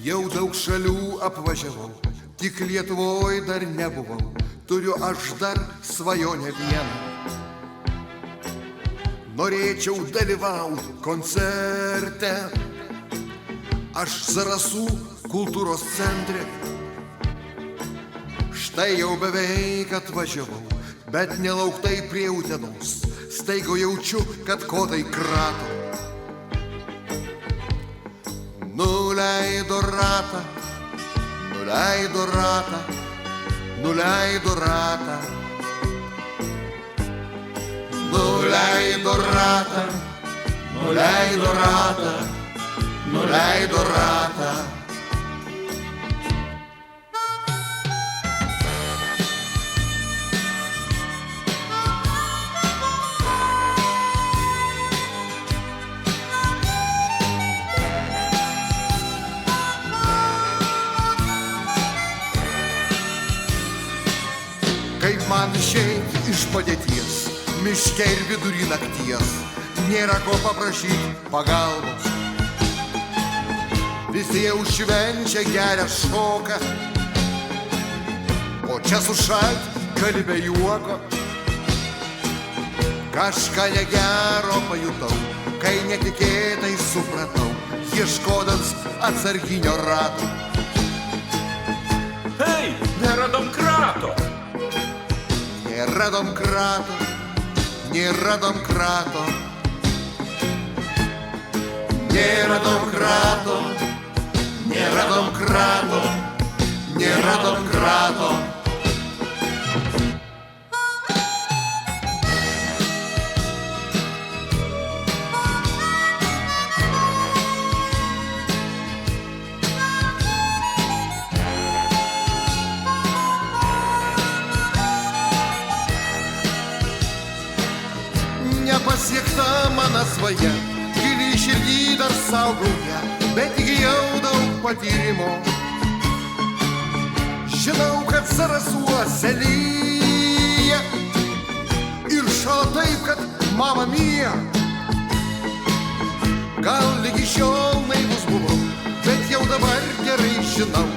Jau daug šalių apvažiavau, tik Lietuvoj dar nebuvau. Turiu aš dar svajonę vieną. Norėčiau dalyvaut koncerte. Aš Zarasų kultūros centre. Štai jau beveik atvažiavau, bet nelauktai prie Utenos. Staiga jaučiu, kad kodai krato. Nuleido ratą, nuleido ratą, nuleido ratą. Nuleido ratą, nuleido ratą, nuleido ratą. Kaip man išeiti iš padėties, miške ir vidury nakties, nėra ko paprašyti pagalbos. Visi jau švenčia, geria šoką, o čia sušalt gali be juoko. Kažką negero pajutau, kai netikėtai supratau, ieškodams atsarginio rato. Hei, neradom krato! Neradom krato, neradom krato. Neradom krato, neradom krato, neradom krato. Nepasiekta mano svaja, gili širdį dar saugauja, bet įgijau daug patyrimo. Žinau, kad Zarasuose lyja ir šala taip, kad mama mia. Gal lygi šiol naivus buvau, bet jau dabar gerai žinau,